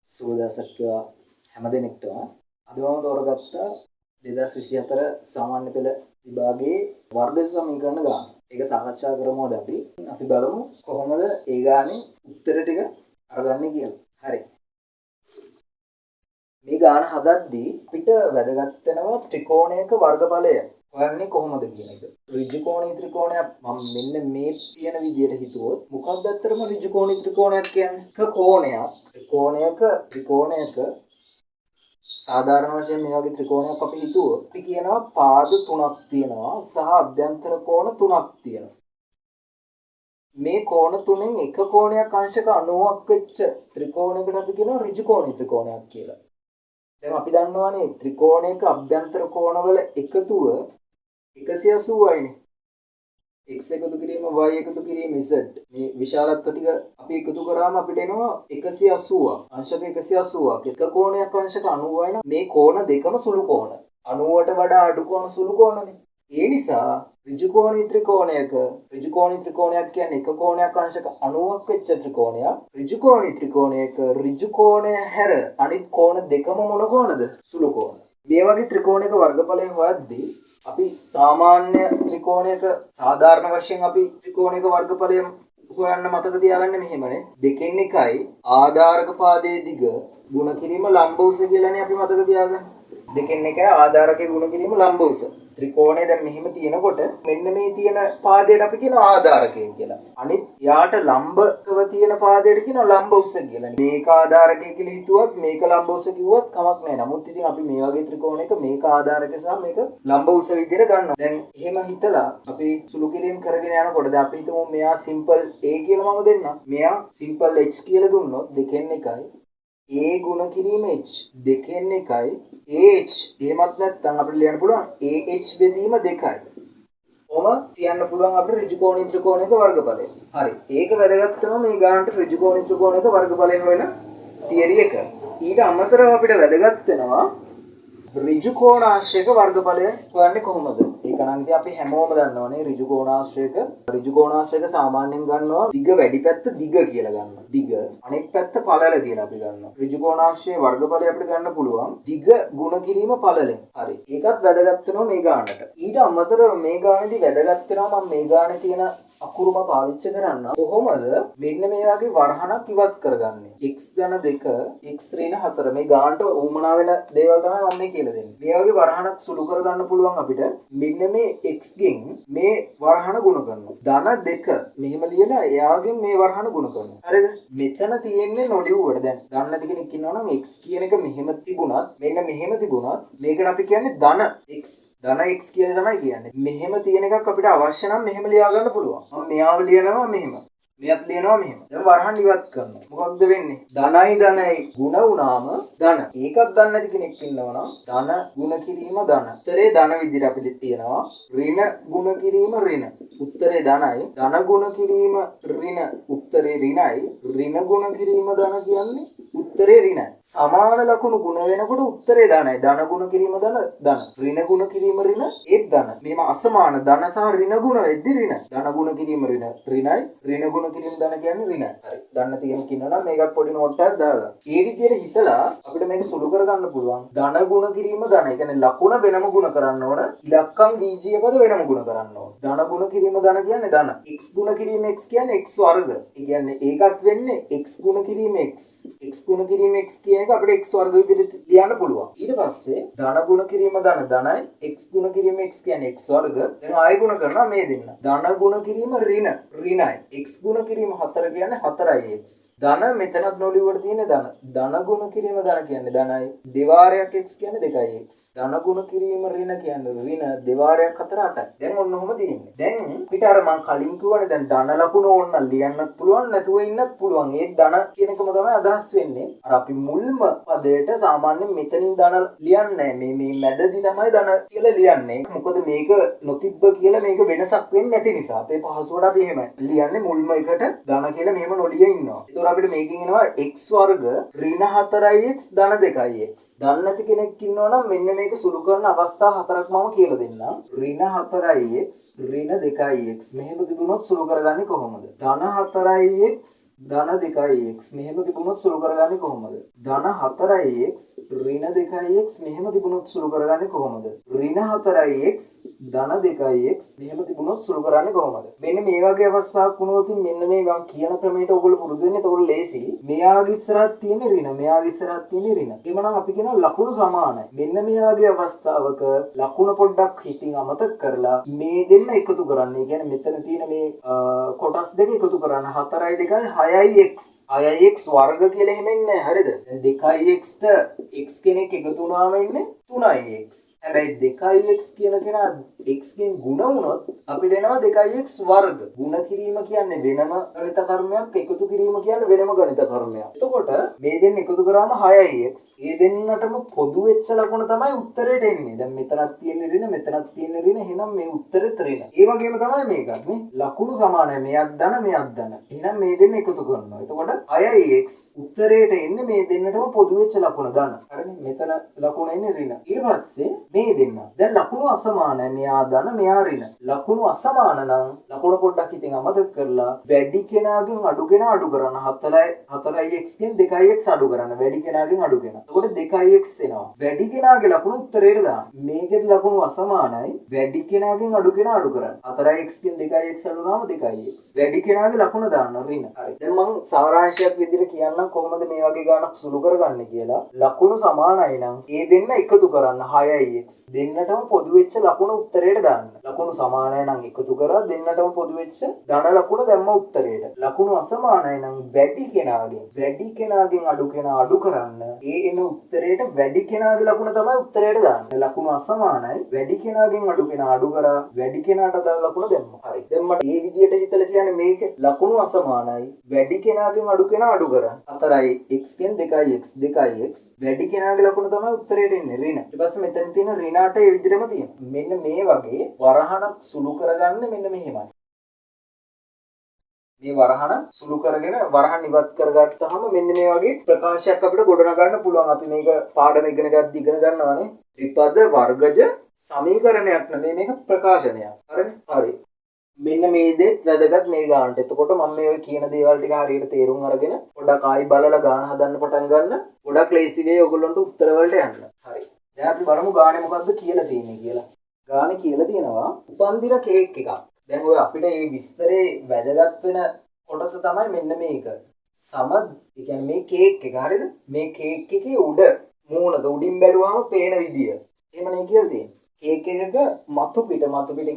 සුවදසක් හැම දෙනෙක්ටම අදම තෝරගත්ත 2024 සාමාන්‍ය පෙළ විභාගයේ වර්ග සමීකරණ ගාන. ඒක සාකච්ඡා කරමු අද අපි. අපි බලමු කොහොමද ඒ ගානේ උත්තර ටික අරගන්නේ කියලා. හරි. මේ ගාන හදද්දී අපිට වැදගත් වෙනවා ත්‍රිකෝණයක වර්ගඵලය හොයන්නේ කොහොමද කියන එක. ඍජු කෝණී ත්‍රිකෝණයක් මම මෙන්න මේ කියන විදිහට හිතුවොත් මොකක්ද ඇත්තටම ඍජු කෝණී ත්‍රිකෝණයක් කියන්නේ? එක කෝණයක් ත්‍රිකෝණයක සාධාරණ වශයෙන් මේ වගේ ත්‍රිකෝණයක් අපි හිතුවොත් අපි කියනවා පාද තුනක් තියෙනවා සහ අභ්‍යන්තර කෝණ තුනක් තියෙනවා. මේ කෝණ තුනෙන් එක කෝණයක් අංශක 90ක් වෙච්ච ත්‍රිකෝණයකට අපි කියනවා ඍජු කෝණී ත්‍රිකෝණයක් කියලා. දැන් අපි දන්නවානේ ත්‍රිකෝණයක අභ්‍යන්තර කෝණවල එකතුව 180යිනේ. x එකතු කිරීම y එකතු කිරීම z මේ විශාලත්ව ටික අපි එකතු කරාම අපිට එනවා 180. අංශක 180ක්. එක කෝණයක් අංශක 90යි නම් මේ කෝණ දෙකම සුළු කෝණ. 90ට වඩා අඩු කෝණ සුළු කෝණනේ. ඒ නිසා ඍජු කෝණී ත්‍රිකෝණයක් කියන්නේ එක කෝණයක් අංශක 90ක් වෙච්ච ත්‍රිකෝණයක්. ඍජු කෝණී ත්‍රිකෝණයක ඍජු කෝණය හැර අනිත් කෝණ දෙකම මොන කෝණද? සුළු කෝණ. මේ වගේ ත්‍රිකෝණයක වර්ගඵලය හොයද්දී අපි සාමාන්‍ය ත්‍රිකෝණයක සාධාරණ වශයෙන් අපි ත්‍රිකෝණයක වර්ගඵලය හොයන්න මතක තියාගන්න මෙහෙමනේ. දෙකෙන් එකයි ආධාරක පාදයේ දිග ගුණ කිරීම ලම්බ උස කියලානේ අපි මතක තියාගන්න. දෙකෙන් එකයි ආධාරකයේ ගුණ කිරීම ලම්බ උස. ත්‍රිකෝණය දැන් මෙහෙම තියෙනකොට මෙන්න මේ තියෙන පාදයට අපි කියනවා ආධාරකය කියලා. අනිත් යාට ලම්බකව තියෙන පාදයට කියනවා ලම්බ උස කියලා. මේක ආධාරකය කියලා හිතුවත් මේක ලම්බ උස කිව්වත් කමක් නැහැ. නමුත් ඉතින් අපි මේ වගේ ත්‍රිකෝණයක මේක ආධාරකය සහ මේක ලම්බ උස විදිහට ගන්නවා. දැන් එහෙම හිතලා අපි සුළු කිරීම කරගෙන යනකොට දැන් අපි හිතමු මෙයා සිම්පල් a කියලා මම දෙන්නම්. මෙයා සිම්පල් h කියලා දුන්නොත් දෙකෙන් එකයි a ගුණ කිරීම h දෙකෙන් එකයි ah එහෙමත් නැත්නම් අපිට ලියන්න පුළුවන් ah බෙදීම 2යි. ඔහම තියන්න පුළුවන් අපිට ඍජු කෝණී ත්‍රිකෝණයක වර්ගඵලය. හරි. ඒක වැදගත් තමයි මේ ගානට ඍජු කෝණී ත්‍රිකෝණයක වර්ගඵලය හොයන තියරි එක. ඊට අමතරව අපිට වැදගත් වෙනවා ඍජු කෝණාශ්‍රයක වර්ගඵලය හොයන්නේ කොහොමද? ඒක නම් ඉතින් අපි හැමෝම දන්නවනේ ඍජු කෝණාශ්‍රයක සාමාන්‍යයෙන් ගන්නවා දිග වැඩි පැත්ත දිග කියලා ගන්නවා. දිග අනෙක් පැත්ත පළල කියලා අපි ගන්නවා. ඍජු කෝණාශ්‍රයේ වර්ගඵලය අපිට ගන්න පුළුවන් දිග ගුණ කිරීම පළලෙන්. හරි. ඒකත් වැදගත් වෙනවා මේ ගානට. ඊට අමතරව මේ ගානේදී වැදගත් වෙනවා මම මේ ගානේ තියෙන අකුරුම පාවිච්චි කරන්න. කොහොමද මෙන්න මේ වගේ වරහණක් ඉවත් කරගන්නේ? x ධන 2 x ඍණ 4 මේ ගානට උමනා වෙන දේවල් තමයි මම මේ කියලා දෙන්නේ. මේ වගේ වරහණක් සුළු කරගන්න පුළුවන් අපිට මෙන්න මේ x ගෙන් මේ වරහණ ගුණ කරනවා. ධන 2 මෙහෙම ලියලා එයාගෙන් මේ වරහණ ගුණ කරනවා. හරිද? මෙතන තියෙන්නේ නොලියුවට දැන් දන්නේ නැති කෙනෙක් ඉන්නවා නම් x කියන එක මෙහෙම තිබුණත් මෙන්න මෙහෙම තිබුණත් මේකට අපි කියන්නේ ධන x කියලා තමයි කියන්නේ. මෙහෙම තියෙන එකක් අපිට අවශ්‍ය නම් මෙහෙම ලියා ගන්න පුළුවන්. මම මෙයාව ලියනවා මෙහෙම. මෙයත් ලියනවා මෙහෙම. දැන් වරහන් ඉවත් කරනවා. මොකක්ද වෙන්නේ? ධනයි ගුණ වුණාම ධන. ඒකත් දන්නේ නැති කෙනෙක් ඉන්නවා නම් ධන ගුණ කිරීම ධන. උත්තරේ ධන විදිහට අපිට තියෙනවා. ඍණ ගුණ කිරීම ඍණ. උත්තරේ ධනයි. ධන ගුණ කිරීම ඍණ. උත්තරේ ඍණයි. ඍණ ගුණ කිරීම ධන කියන්නේ උත්තරේ ඍණයි. සමාන ලකුණු ගුණ වෙනකොට උත්තරේ ධනයි. ධන ගුණ කිරීම ධන. ඍණ ගුණ කිරීම ඍණ ඒත් ධන. මේම අසමාන ධන සහ ඍණ ගුණ වෙද්දි ඍණ. ධන ගුණ කිරීම ඍණයි. ඍණ ගුණ කිරීම ධන කියන්නේ ඍණයි. හරි. දන්න තියෙන කෙනා නම් මේකත් පොඩි නෝට් එකක් දාගන්න. මේ විදිහට හිතලා අපිට මේක සුළු කරගන්න පුළුවන්. ධන ගුණ කිරීම ධන. ඒ කියන්නේ ලකුණ වෙනම ගුණ කරන්න ඕන. ඉලක්කම් බීජීය පද වෙනම ගුණ කරන්න ඕන. ධන ගුණ කිරීම ධන කියන්නේ ධන. x ගුණ කිරීම x කියන්නේ x වර්ග. ඒ කියන්නේ ඒකත් වෙන්නේ x ගුණ කිරීම x. x ගුණ කිරීම x කියන එක අපිට x වර්ග විදිහට ලියන්න පුළුවන්. ඊට පස්සේ ධන ගුණ කිරීම ධනයි x ගුණ කිරීම x කියන්නේ x වර්ග. දැන් ආයෙ ගුණ කරනවා මේ දෙන්න. ධන ගුණ කිරීම ඍණයි. x ගුණ කිරීම 4 කියන්නේ 4යි x. ධන මෙතනත් නොලියුවට තියෙන ධන. ධන ගුණ කිරීම ධන කියන්නේ ධනයි. දෙවාරයක් x කියන්නේ 2යි x. ධන ගුණ කිරීම ඍණ කියන්නේ ඍණ. දෙවාරයක් 4 8යි. දැන් ඔන්න ඔහොම තියෙන්නේ. දැන් පිට අර මම කලින් කිව්වනේ දැන් ධන ලකුණ ඕන්න ලියන්නත් පුළුවන් නැතුව ඉන්නත් පුළුවන්. ඒ ධන කියන එකම තමයි අදහස් වෙන්නේ. අර අපි මුල්ම පදයට සාමාන්‍යයෙන් මෙතනින් ධන ලියන්නේ මේ මැදදී තමයි ධන කියලා ලියන්නේ. මොකද මේක නොතිබ්බ කියලා මේක වෙනසක් වෙන්නේ නැති නිසා. අපේ පහසුවට අපි එහෙම ලියන්නේ මුල්ම එකට ධන කියලා මෙහෙම නොලිය ඉන්නවා. ඒතකොට අපිට මේකෙන් එනවා x වර්ග ඍණ 4x ධන 2x. දන්නේ නැති කෙනෙක් ඉන්නවා නම් මෙන්න මේක සුළු කරන අවස්ථා හතරක් මම කියලා දෙන්නම්. ඍණ 4x ඍණ 2x මෙහෙම තිබුණොත් සුළු කරගන්නේ කොහොමද? ධන 4x ධන 2x මෙහෙම තිබුණොත් සුළු කරගන්නේ කරගන්නේ කොහොමද? ධන 4x ඍණ 2x මෙහෙම තිබුණොත් සුළු කරගන්නේ කොහොමද? ඍණ 4x ධන 2x මෙහෙම තිබුණොත් සුළු කරන්නේ කොහොමද? මෙන්න මේ වගේ අවස්ථාවක් වුණොත් මෙන්න මේ මම කියන ක්‍රමයට ඔයගොල්ලෝ පුරුදු වෙන්න. එතකොට ලේසි. මෙයාගේ ඉස්සරහට තියෙන ඍණ, මෙයාගේ ඉස්සරහට තියෙන ර්ණ. එhmenan අපි කියනවා ලකුණු සමානයි. මෙන්න මේ වගේ අවස්ථාවක ලකුණ පොඩ්ඩක් හිතින් අමතක කරලා මේ දෙන්න එකතු කරන්න. ඒ කියන්නේ මෙතන තියෙන මේ කොටස් දෙක එකතු කරන්න. 4යි 2යි 6ix 6x වර්ග කියලා එහෙම ඉන්නේ. හරිද? දැන් 2x ට x කෙනෙක් එකතු වුණාම ඉන්නේ 3ix. හැබැයි 2x කියන කෙනා x ගෙන් ಗುಣ වුණොත් අපිට එනවා 2x වර්ග. ಗುಣ කිරීම කියන්නේ වෙනම ගණිත කර්මයක්, එකතු කිරීම කියන්නේ වෙනම ගණිත කර්මයක්. එතකොට මේ දෙන්න එකතු කරාම 6ix. ඒ දෙන්නටම පොදු වෙච්ච ලකුණ තමයි උත්තරේට එන්නේ. දැන් මෙතනක් තියෙන ඍණ, මෙතනක් තියෙන ඍණ. එහෙනම් මේ උත්තරෙත් ඍණ. ඒ වගේම තමයි මේකත් නේ. ලකුණු සමානයි. මෙයක් ධන, මෙයක් ධන. එහෙනම් මේ දෙන්න එකතු කරනවා. එතකොට 6ix උත්තරේට එන්නේ මේ දෙන්නටම පොදු වෙච්ච ලකුණ ධන. හරිනේ? මෙතන ලකුණ එන්නේ ඍණ. ඊට පස්සේ මේ දෙන්න. දැන් ලකුණු අසමානයි. මෙයා ධන, මෙයා ඍණ. ලකුණු අසමාන නම් ලකුණ පොඩ්ඩක් ඉතින් අමතක කරලා වැඩි කෙනාගෙන් අඩු කෙනා අඩු කරන්න. 4ix ගෙන් 2ix අඩු කරන්න. වැඩි කෙනාගෙන් අඩු කෙනා. එතකොට 2ix එනවා. වැඩි කෙනාගේ ලකුණු උත්තරේට දාන්න. මේකේ ලකුණු අසමානයි. වැඩි කෙනාගෙන් අඩු කෙනා අඩු කරන්න. 4ix ගෙන් 2ix අඩු වුණාම 2ix. වැඩි කෙනාගේ ලකුණ දාන්න ඍණ. හරි. දැන් මම සාරාංශයක් විදිහට කියන්නම් කොහොමද මේ වගේ ගානක් සුළු කරගන්නේ කියලා. ලකුණු සමානයි නම් ඒ දෙන්න එකතු කරන්න 6ix. දෙන්නටම පොදු වෙච්ච ලකුණ උත්තරේට දාන්න. ලකුණු සමානයි නම් එකතු කරා දෙන්නටම පොදු වෙච්ච ධන ලකුණ දැම්ම උත්තරේට. ලකුණු අසමානයි නම් වැඩි කෙනාගෙන් අඩු කෙනා අඩු කරන්න. ඒ එන උත්තරේට වැඩි කෙනාගේ ලකුණ තමයි උත්තරේට දාන්න. ලකුණු අසමානයි වැඩි කෙනාගෙන් අඩු කෙනා අඩු කරා වැඩි කෙනාට අදාළ ලකුණ දැම්මා. හරි. දැන් මට මේ විදියට හිතලා කියන්නේ මේක ලකුණු අසමානයි වැඩි කෙනාගෙන් අඩු කෙනා අඩු කරා. 4යි x ගෙන් 2x වැඩි කෙනාගේ ලකුණ තමයි උත්තරේට එන්නේ ඍණ. ඊට පස්සේ මෙතන තියෙන ඍණාට ඒ විදිහටම තියෙනවා. මෙන්න මේ වගේ වරහණක් සුළු කරගන්න මෙන්න මෙහෙමයි. මේ වරහණ සුළු කරගෙන වරහන් ඉවත් කරගත්තාම මෙන්න මේ වගේ ප්‍රකාශයක් අපිට ගොඩනගන්න පුළුවන්. අපි මේක පාඩම ඉගෙන ගන්නවානේ. ත්‍රිපද වර්ගජ සමීකරණයක් නෙමෙයි මේක ප්‍රකාශනයක්. හරිනේ? හරි. මෙන්න මේ දෙත් වැදගත් මේ ගානට. එතකොට මම මේ කියන දේවල් ටික හරියට තේරුම් අරගෙන පොඩක් ආයි බලලා ගාන හදන්න පටන් ගන්න. ගොඩක් ලේසි වෙයි ඔයගොල්ලන්ට උත්තර වලට යන්න. හරි. දැන් අපි බලමු ගානේ මොකද්ද කියලා තියෙන්නේ කියලා. ගානේ කියලා තියෙනවා උපන්දින කේක් එකක්. දැන් ඔය අපිට මේ විස්තරේ වැදගත් වෙන කොටස තමයි මෙන්න මේක. ඒ කියන්නේ මේ කේක් එක හරියද? මේ කේක් එකේ උඩ මූණද උඩින් බැලුවාම පේන විදිය. එහෙමනේ කියලා තියෙන්නේ. කේක් එකක මතු පිට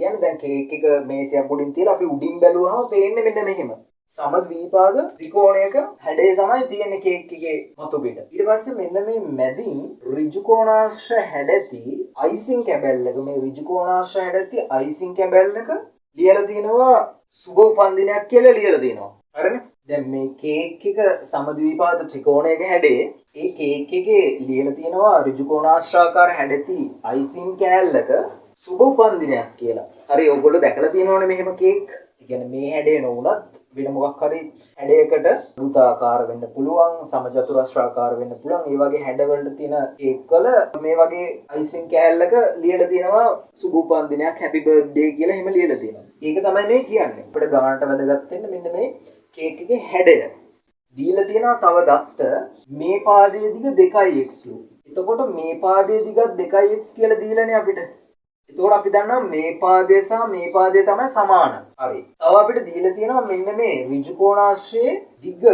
කියන්නේ දැන් කේක් එක මේසයක් උඩින් තියලා අපි උඩින් බැලුවාම පේන්නේ මෙන්න මෙහෙම. සමද්විපාද ත්‍රිකෝණයක හැඩය තමයි තියෙන්නේ කේක් එකේ මතු පිට. ඊට පස්සේ මෙන්න මේ මැදින් ඍජු කෝණාශ්‍ර හැඩති අයිසිං කැබැල්ලක මේ ඍජු කෝණාශ්‍ර හැඩති අයිසිං කැබැල්ලක ලියලා තියෙනවා සුබ උපන්දිනයක් කියලා ලියලා තියෙනවා. හරිනේ? දැන් මේ කේක් එක සමද්විපාද ත්‍රිකෝණයක හැඩේ ඒ කේක් එකේ ලියලා තියෙනවා ඍජු කෝණාශ්‍රාකාර හැඩති අයිසිං කෑල්ලක සුබ උපන්දිනයක් කියලා. හරි ඔයගොල්ලෝ දැකලා තියෙනවනේ මෙහෙම කේක්. ඒ කියන්නේ මේ හැඩේ නොවුනත් වෙන මොකක් හරි හැඩයකට වෘත්තාකාර වෙන්න පුළුවන්, සමචතුරස්‍රාකාර වෙන්න පුළුවන්. ඒ වගේ හැඩවලට තියෙන කේක්වල මේ වගේ අයිසිං කෑල්ලක ලියලා තියෙනවා සුබ උපන්දිනයක් හැපි බර්ත්ඩේ කියලා එහෙම ලියලා තියෙනවා. ඒක තමයි මේ කියන්නේ. අපිට ගානට වැදගත් වෙන්නේ මෙන්න මේ කේක් එකේ හැඩය. දීලා තියෙනවා තව දත්ත මේ පාදයේ දිග 2x ලු. එතකොට මේ පාදයේ දිගත් 2x කියලා දීලානේ අපිට. එතකොට අපි දන්නවා මේ පාදය සහ මේ පාදය තමයි සමාන. හරි. තව අපිට දීලා තියෙනවා මෙන්න මේ ඍජු කෝණාශ්‍රයේ දිග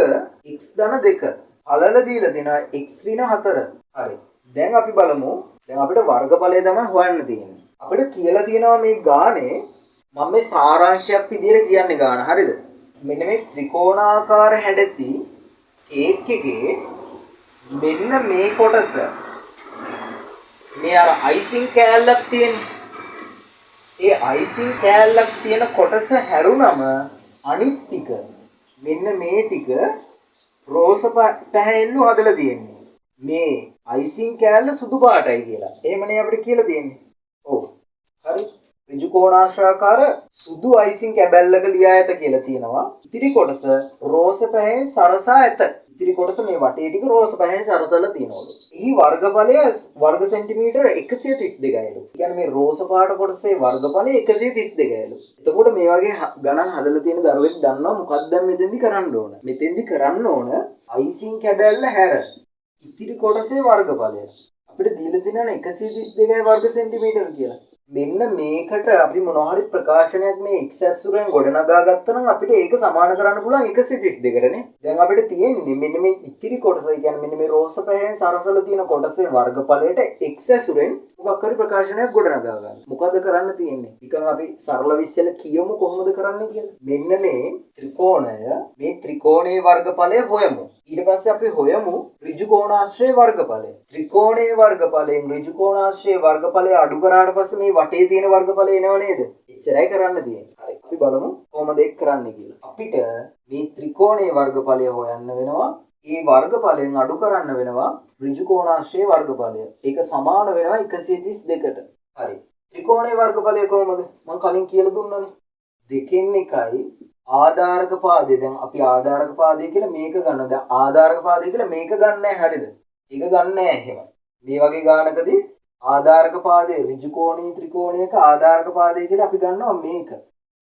x ධන 2. පළල දීලා තියෙනවා x ඍණ 4. හරි. දැන් අපි බලමු. දැන් අපිට වර්ගඵලය තමයි හොයන්න තියෙන්නේ. අපිට කියලා තියෙනවා මේ ගානේ මම මේ සාරාංශයක් විදිහට කියන්නේ ගාන. හරිද? මෙන්න මේ ත්‍රිකෝණාකාර හැඩති කේක් එකේ මෙන්න මේ කොටස මේ අර අයිසිං කෑල්ලක් තියෙන්නේ. ඒ අයිසිං කෑල්ලක් තියෙන කොටස හැරුණම අනිත් ටික මෙන්න මේ ටික රෝස පැහැයෙන්ලු හදලා තියෙන්නේ. මේ අයිසිං කෑල්ල සුදු පාටයි කියලා. එහෙමනේ අපිට කියලා තියෙන්නේ. ඔව්. හරි. ඍජු කෝණාශ්‍රාකාර සුදු අයිසිං කැබැල්ලක ලියා ඇත කියලා තියෙනවා. ඉතිරි කොටස රෝස පැහැයෙන් සරසා ඇත. ඉතිරි කොටස මේ වටේ ටික රෝස පහෙන් සරසලා තියෙනවලු. එහි වර්ගඵලය වර්ග සෙන්ටිමීටර 132යිලු. කියන්නේ මේ රෝස පාට කොටසේ වර්ගඵලය 132යිලු. එතකොට මේ වගේ ගණන් හදලා තියෙන දරුවෙක් දන්නවා මොකක්ද දැන් මෙතෙන්දි කරන්න ඕන. මෙතෙන්දි කරන්න ඕන අයිසිං කැබැල්ල හැර ඉතිරි කොටසේ වර්ගඵලය. අපිට දීලා තියෙනවා 132යි වර්ග සෙන්ටිමීටර කියලා. මෙන්න මේකට අපි මොනවා හරි ප්‍රකාශනයක් මේ x ඇසුරෙන් ගොඩනගා ගත්තා නම් අපිට ඒක සමාන කරන්න පුළුවන් 132කටනේ. දැන් අපිට තියෙන්නේ මෙන්න මේ ඉතිරි කොටස කියන්නේ මෙන්න මේ රෝස පහෙන් සරසලා තියෙන කොටසේ වර්ගඵලයට x ඇසුරෙන් මොකක් හරි ප්‍රකාශනයක් ගොඩනගා ගන්න. මොකද කරන්න තියෙන්නේ? නිකන් අපි සරල විශ්සල කියමු කොහොමද කරන්නේ කියලා. මෙන්න මේ ත්‍රිකෝණයේ වර්ගඵලය හොයමු. ඊට පස්සේ අපි හොයමු ඍජු කෝණාශ්‍රයේ වර්ගඵලය. ත්‍රිකෝණයේ වර්ගඵලයෙන් ඍජු කෝණාශ්‍රයේ වර්ගඵලය අඩු කරාට පස්සේ මේ වටේ තියෙන වර්ගඵලය එනව නේද? එච්චරයි කරන්න තියෙන්නේ. හරි. අපි බලමු කොහොමද ඒක කරන්නේ කියලා. අපිට මේ ත්‍රිකෝණයේ වර්ගඵලය හොයන්න වෙනවා. ඒ වර්ගඵලයෙන් අඩු කරන්න වෙනවා ඍජු කෝණාශ්‍රයේ වර්ගඵලය. ඒක සමාන වෙනවා 132ට. හරි. ත්‍රිකෝණයේ වර්ගඵලය කොහොමද? මම කලින් කියලා දුන්නානේ. දෙකෙන් එකයි ආධාරක පාදේ. දැන් අපි ආධාරක පාදේ කියලා මේක ගන්නවා. දැන් ආධාරක පාදේ කියලා මේක ගන්න නැහැ හරියද? ඒක ගන්න නැහැ එහෙම. මේ වගේ ගානකදී ආධාරක පාදේ ඍජු කෝණී ත්‍රිකෝණයක ආධාරක පාදේ කියලා අපි ගන්නවා මේක.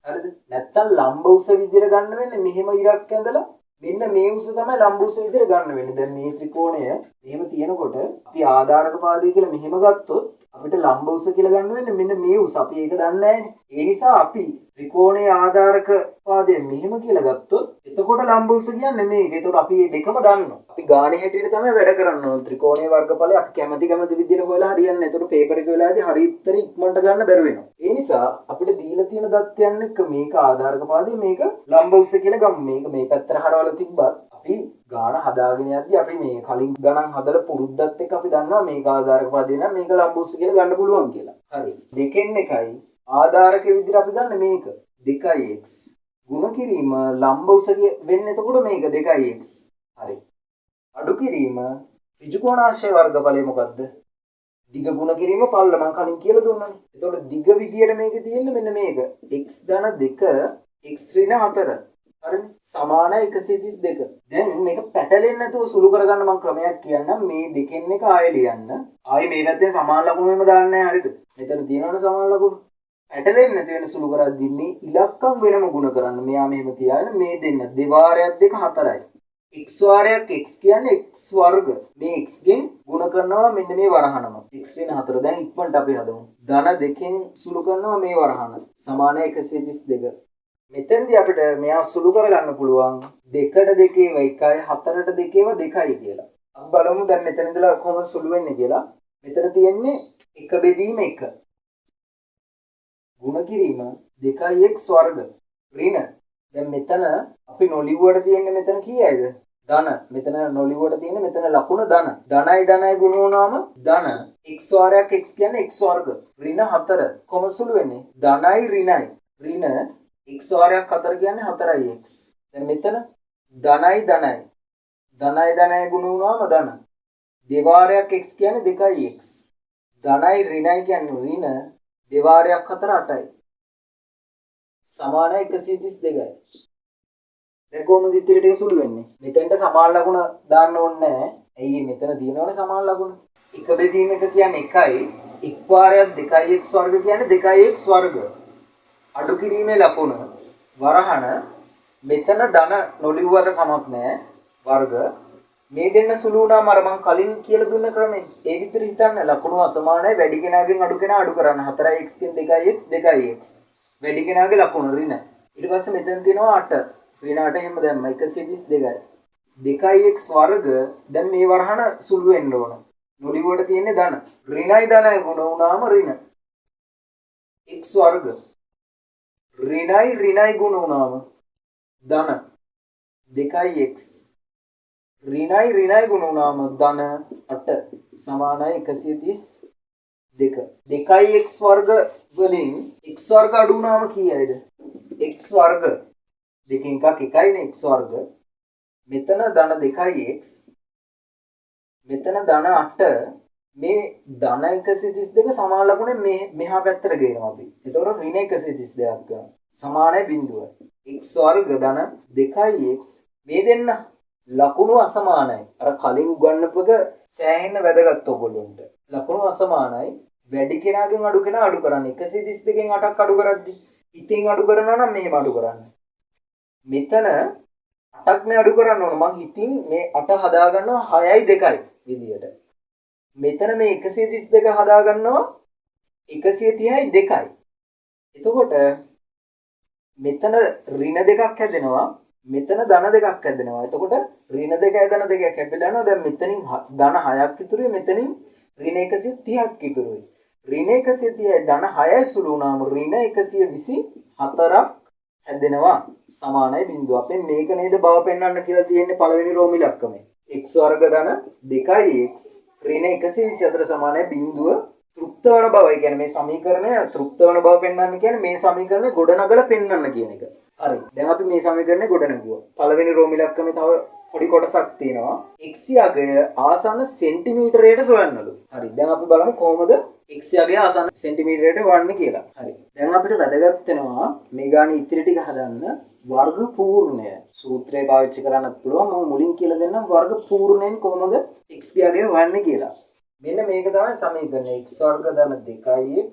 හරිද? නැත්තම් ලම්බ උස විදිහට ගන්න වෙන්නේ මෙහෙම ඉරක් ඇඳලා මෙන්න මේ උස තමයි ලම්බ උස විදිහට ගන්න වෙන්නේ. දැන් මේ ත්‍රිකෝණය මෙහෙම තියෙනකොට අපි ආධාරක පාදේ කියලා මෙහෙම ගත්තොත් අපිට ලම්බ උස කියලා ගන්න වෙන්නේ මෙන්න මේ උස. අපි ඒක දන්නේ නැහැනේ. ඒ නිසා අපි ත්‍රිකෝණයේ ආධාරක පාදය මෙහෙම කියලා ගත්තොත් එතකොට ලම්බ උස කියන්නේ මේක. ඒතකොට අපි මේ දෙකම දන්නවා. අපි ගානේ හැටියට තමයි වැඩ කරන්න ඕන. ත්‍රිකෝණයේ වර්ගඵලය අපි කැමති විදිහට හොයලා හරියන්නේ නැහැ. ඒතකොට පේපර් එක වෙලාවේදී හරි උත්තරේ ඉක්මනට ගන්න බැරි වෙනවා. ඒ නිසා අපිට දීලා තියෙන දත්තයන් එක්ක මේක ආධාරක පාදය මේක ලම්බ උස කියලා ගමු. මේක මේ පැත්තට හරවලා තිබ්බත් අපි ගාන හදාගෙන යද්දී අපි මේ කලින් ගණන් හදලා පුරුද්දත් එක්ක අපි දන්නවා මේක ආධාරක පාදේ නම් මේක ලම්බ උස කියලා ගන්න පුළුවන් කියලා. හරි. දෙකෙන් එකයි ආධාරක විදිහට අපි ගන්න මේක 2x ගුණ කිරීම ලම්බ උස වෙන්නේ එතකොට මේක 2x. හරි. අඩු කිරීම ඍජු කෝණාශ්‍රය වර්ගඵලය මොකද්ද? දිග ගුණ කිරීම පල්ල මම කලින් කියලා දුන්නානේ. එතකොට දිග විදියට මේක තියෙන්නේ මෙන්න මේක. x ධන 2 x ඍණ 4. හරිනේ? සමාන 132. දැන් මේක පැටලෙන්නේ නැතුව සුළු කරගන්න මම ක්‍රමයක් කියන්නම්. මේ දෙකෙන් එක ආයෙ ලියන්න. ආයෙ මේ පැත්තෙන් සමාන ලකුණු මෙම දාන්නේ නැහැ. හරිද? මෙතන තියෙනවනේ සමාන ලකුණු. පැටලෙන්නේ නැති වෙන සුළු කරද්දී මේ ඉලක්කම් වෙනම ගුණ කරන්න. මෙයා මෙහෙම තියාගෙන මේ දෙන්න දෙවාරයක් දෙක 4යි. x වාරයක් x කියන්නේ x වර්ග. මේ x ගෙන් ගුණ කරනවා මෙන්න මේ වරහනම. x වෙන 4. දැන් ඉක්මනට අපි හදමු. ධන දෙකෙන් සුළු කරනවා මේ වරහන. සමාන 132. මෙතෙන්දී අපිට මෙයා සුළු කරගන්න පුළුවන් 2ට 2 1යි 4ට 2 2යි කියලා. අපි බලමු දැන් මෙතන ඉඳලා කොහොමද සුළු වෙන්නේ කියලා. මෙතන තියෙන්නේ 1 බෙදීම 1. ගුණ කිරීම 2x වර්ග ඍණ. දැන් මෙතන අපි නොලිව්වට තියෙන්නේ මෙතන කීයද? ධන. මෙතන නොලිව්වට තියෙන්නේ මෙතන ලකුණ ධන. ධනයි ගුණ වුණාම ධන x වාරයක් x කියන්නේ x වර්ග ඍණ 4. කොහොම සුළු වෙන්නේ? ධනයි ඍණයි. ඍණ x වාරයක් 4 කියන්නේ 4x. දැන් මෙතන ධනයි ගුණ වුණාම ධන. දෙවාරයක් x කියන්නේ 2x. ධනයි ඍණයි කියන්නේ ඍණ දෙවාරයක් 4 8යි. සමාන 132යි. දැන් කොහොමද ඉතිරි ටික සුළු වෙන්නේ? මෙතෙන්ට සමාන ලකුණ දාන්න ඕනේ නැහැ. ඇයි මෙතන තියෙනවනේ සමාන ලකුණ. 1 බෙදීම 1 කියන්නේ 1යි. 1 වාරයක් 2x වර්ග කියන්නේ 2x වර්ග. අඩු කිරීමේ ලකුණ වරහන මෙතන ධන නොලිව්වට කමක් නැහැ. වර්ග මේ දෙන්න සුළු වුණාම අර මම කලින් කියලා දුන්න ක්‍රමේ ඒ විදිහට හිතන්න. ලකුණු අසමානයි. වැඩි කෙනාගෙන් අඩු කෙනා අඩු කරන්න. 4x කින් 2x 2x. වැඩි කෙනාගේ ලකුණ ඍණ. ඊට පස්සේ මෙතන තියෙනවා 8. ඍණ 8 එහෙම දැම්ම 132යි. 2x වර්ග දැන් මේ වරහන සුළු වෙන්න ඕන. නොලිව්වට තියෙන්නේ ධන. ඍණයි ගුණ වුණාම ඍණ. x වර්ග ඍණයි ගුණ වුණාම ධන 2x. ඍණයි ගුණ වුණාම ධන 8 සමානයි 132. 2x වර්ග වලින් x වර්ග අඩු වුණාම කීයද? x වර්ග දෙකෙන් එකක් 1යිනේ x වර්ග. මෙතන ධන 2x. මෙතන ධන 8. මේ ධන 132 සමාන ලකුණේ මෙහා පැත්තට ගේනවා අපි. එතකොට ඍණ 132ක් ගන්නවා. සමානයි බිඳුව. x වර්ග ධන 2x. මේ දෙන්න ලකුණු අසමානයි. අර කලින් උගන්වපුවක සෑහෙන වැදගත් ඔයගොල්ලන්ට. ලකුණු අසමානයි. වැඩි කෙනාගෙන් අඩු කෙනා අඩු කරන්නේ 132කින් 8ක් අඩු කරද්දි. ඉතින් අඩු කරනවා නම් මෙහෙම අඩු කරන්න. මෙතන 8ක් මේ අඩු කරන්න ඕන. මං හිතින් මේ 8 හදා ගන්නවා 6යි 2යි විදියට. මෙතන මේ 132 හදා ගන්නවා 130යි 2යි. එතකොට මෙතන ඍණ දෙකක් හැදෙනවා. මෙතන ධන දෙකක් හැදෙනවා. එතකොට ඍණ දෙක ධන දෙක කැපිලා යනවා. දැන් මෙතනින් ධන 6ක් ඉතුරුයි. මෙතනින් ඍණ 130ක් ඉතුරුයි. ඍණ 130යි ධන 6යි සුළු වුණාම ඍණ 124ක් හැදෙනවා. සමානයි බිඳුව. අපෙන් මේක නේද බව පෙන්වන්න කියලා තියෙන්නේ පළවෙනි රෝම ඉලක්කමේ. x වර්ග ධන 2x ඍණ 124 සමානයි බිඳුව තෘප්ත වන බව. ඒ කියන්නේ මේ සමීකරණය තෘප්ත වන බව පෙන්වන්න කියන්නේ මේ සමීකරණය ගොඩනගලා පෙන්වන්න කියන එක. හරි. දැන් අපි මේ සමීකරණය ගොඩනගුවා. පළවෙනි රෝම ඉලක්කමේ තව පොඩි කොටසක් තියෙනවා. x යගය ආසන්න සෙන්ටිමීටරයට සොයන්නලු. හරි. දැන් අපි බලමු කොහොමද x යගය ආසන්න සෙන්ටිමීටරයට හොයන්නේ කියලා. හරි. දැන් අපිට වැදගත් වෙනවා මේ ගානේ ඉතිරි ටික හදන්න වර්ග පූර්ණය. සූත්‍රය පාවිච්චි කරන්නත් පුළුවන්. මම මුලින් කියලා දෙන්නම් වර්ග පූර්ණයෙන් කොහොමද x යගය හොයන්නේ කියලා. මෙන්න මේක තමයි සමීකරණය. x වර්ග ධන 2x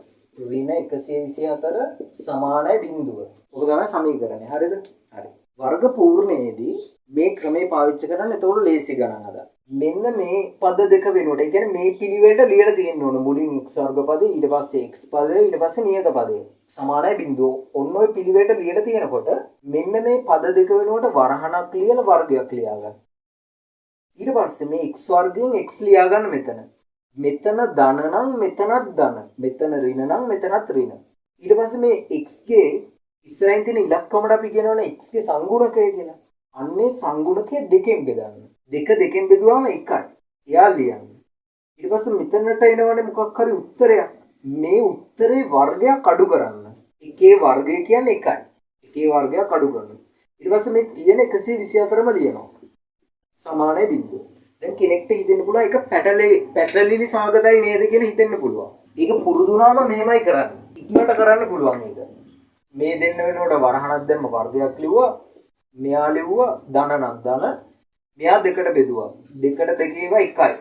ඍණ 124 සමානයි බිඳුව. ඔක තමයි සමීකරණය. හරිද? හරි. වර්ග පූර්ණයේදී මේ ක්‍රමේ පාවිච්චි කරන්න එතකොට ලේසි ගණන් අද. මෙන්න මේ පද දෙක වෙනුවට. ඒ කියන්නේ මේ පිළිවෙලට ලියලා තියෙන්න ඕන. මුලින් x වර්ග පදේ ඊට පස්සේ x පදේ ඊට පස්සේ නියත පදේ. සමානයි බිඳුව. ඔන්න ඔය පිළිවෙලට ලියලා තියෙනකොට මෙන්න මේ පද දෙක වෙනුවට වරහණක් ලියලා වර්ගයක් ලියා ගන්න. ඊට පස්සේ මේ x වර්ගයෙන් x ලියා ගන්න මෙතන. මෙතන ධන නම් මෙතනත් ධන. මෙතන ඍණ නම් මෙතනත් ඍණ. ඊට පස්සේ මේ x ගේ ඉස්සරහින් තියෙන ඉලක්කමට අපි කියනවනේ x ගේ සංගුණකය කියලා. අන්නේ සංගුණකය දෙකෙන් බෙදන්න. දෙක දෙකෙන් බෙදුවාම එකයි. එයා ලියන්න. ඊට පස්සේ මෙතනට එනවනේ මොකක් හරි උත්තරයක්. මේ උත්තරේ වර්ගයක් අඩු කරන්න. එකේ වර්ගය කියන්නේ එකයි. එකේ වර්ගයක් අඩු කරනවා. ඊට පස්සේ මේ තියෙන 124ම ලියනවා. සමානයි බිඳුව. දැන් කෙනෙක්ට හිතෙන්න පුළුවන් ඒක පැටලිලි සාගතයි නේද කියලා හිතෙන්න පුළුවන්. ඒක පුරුදු වුණාම මෙහෙමයි කරන්නේ. ඉක්මනට කරන්න පුළුවන් ඒක. මේ දෙන්න වෙනකොට වරහණක් දැම්ම වර්ගයක් ලිව්වා. මෙයා ලිව්වා ධන නම් ධන. මෙයා දෙකට බෙදුවා. දෙකට දෙකේව එකයි.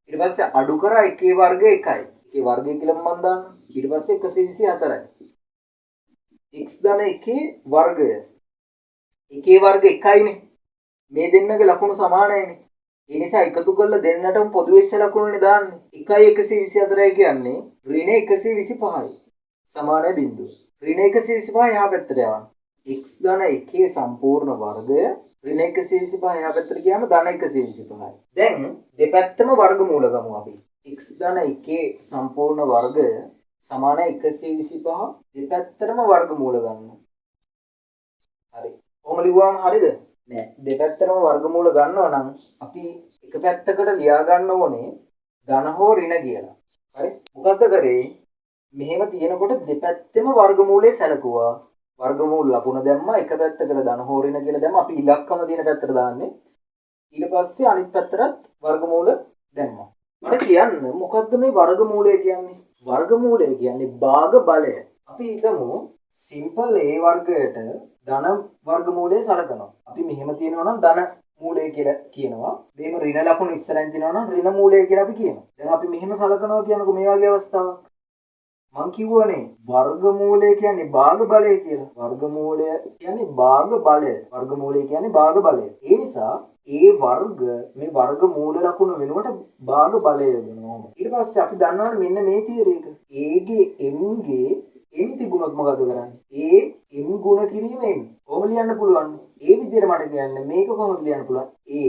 ඊට පස්සේ අඩු කරා එකේ වර්ගය එකයි. එකේ වර්ගය කියලා මම දාන්න. ඊට පස්සේ 124යි. x ධන එකේ වර්ගය. එකේ වර්ග එකයිනේ. මේ දෙන්නගේ ලකුණු සමානයිනේ. ඒ නිසා එකතු කරලා දෙන්නටම පොදු වෙච්ච ලකුණුනේ දාන්නේ. 1යි 124යි කියන්නේ ඍණ 125යි. සමානයි බිඳුව. ඍණ 125 එහා පැත්තට යවන්න. x ධන එකේ සම්පූර්ණ වර්ගය ඍණ 125 එහා පැත්තට ගියාම ධන 125යි. දැන් දෙපැත්තම වර්ගමූල ගමු අපි. x ධන එකේ සම්පූර්ණ වර්ගය සමානයි 125 දෙපැත්තටම වර්ගමූල ගන්න. හරි. කොහොම ලිව්වම හරිද? නෑ. දෙපැත්තටම වර්ගමූල ගන්නවා නම් අපි එක පැත්තකට ලියා ගන්න ඕනේ ධන හෝ ඍණ කියලා. හරි? මොකද්ද කරේ? මෙහෙම තියෙනකොට දෙපැත්තෙම වර්ගමූලේ සැලකුවා. වර්ගමූල ලකුණ දැම්මා. එක පැත්තකට ධන හෝ ඍණ කියලා දැම්මා. අපි ඉලක්කම තියෙන පැත්තට දාන්නේ. ඊට පස්සේ අනිත් පැත්තට වර්ගමූල දැම්මා. මට කියන්න මොකද්ද මේ වර්ගමූලය කියන්නේ? වර්ගමූලය කියන්නේ භාග බලය. අපි හිතමු සිම්පල් a වර්ගයට ධන වර්ගමූලය සලකනවා. අපි මෙහෙම තියෙනවා නම් ධන මූලය කියලා කියනවා. මෙහෙම ඍණ ලකුණු ඉස්සරහින් තියෙනවා නම් ඍණ මූලය කියලා අපි කියනවා. දැන් අපි මෙහෙම සලකනවා කියනකො මේ වගේ අවස්ථාවක්. මං කිව්වනේ වර්ගමූලය කියන්නේ භාග බලය කියලා. වර්ගමූලය කියන්නේ භාග බලය. වර්ගමූලය කියන්නේ භාග බලය. ඒ නිසා ඒ වර්ග මේ වර්ගමූල ලකුණු වෙනුවට භාග බලය යොදනවා. ඊට පස්සේ අපි දන්නවනේ මෙන්න මේ තියරි එක. a ගේ m ගේ m තිබුණොත් මොකද කරන්නේ? a m ගුණ කිරීම m. කොහොම ලියන්න පුළුවන්? ඒ විදිහට මට කියන්න මේක කොහොමද ලියන්න පුළුවන්? a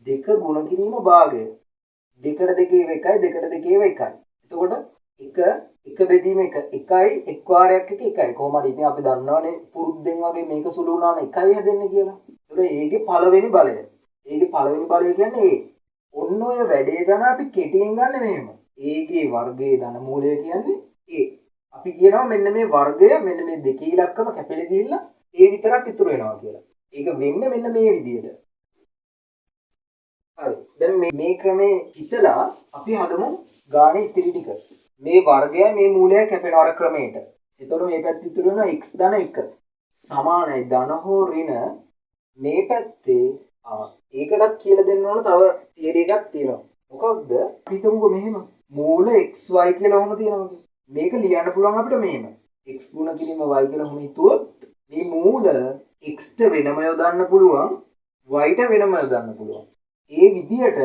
දෙක ගුණ කිරීම භාගය. දෙකට දෙකේ එකයි දෙකට දෙකේ එකයි. එතකොට එක බෙදීම එකයි එක් වාරයක් එකයි. කොහොම හරි ඉතින් අපි දන්නවනේ පුරුද්දෙන් වගේ මේක සුළු වුණාම එකයි හැදෙන්නේ කියලා. ඒතර ඒගේ පළවෙනි බලය. ඒගේ පළවෙනි බලය කියන්නේ a. ඔන්න ඔය වැඩේ තමයි අපි කෙටියෙන් ගන්න මෙහෙම. a ගේ වර්ගයේ ධන මූලය කියන්නේ a. අපි කියනවා මෙන්න මේ වර්ගය මෙන්න මේ දෙකේ ඉලක්කම කැපෙලා ගිහිල්ලා a විතරක් ඉතුරු වෙනවා කියලා. ඒක වෙන්නේ මෙන්න මේ විදිහට. හරි. දැන් මේ ක්‍රමේ හිතලා අපි හදමු ගානේ ඉතිරි ටික. මේ වර්ගය මේ මූලය කැපෙන අර ක්‍රමයට. එතකොට මේ පැත්ත ඉතුරු වෙනවා x ධන 1 සමානයි ධන හෝ ඍණ මේ පැත්තේ ඒකටත් කියලා දෙන්න ඕන තව තියරි එකක් තියෙනවා. මොකක්ද? අපි හිතමුකෝ මෙහෙම මූල xy කියලා ඔහොම තියෙනවා. මේක ලියන්න පුළුවන් අපිට මෙහෙම. x ගුණ කිරීම y කියලා ඔහොම හිතුවොත් මේ මූල x ට වෙනම යොදන්න පුළුවන් y ට වෙනම යොදන්න පුළුවන්. ඒ විදියට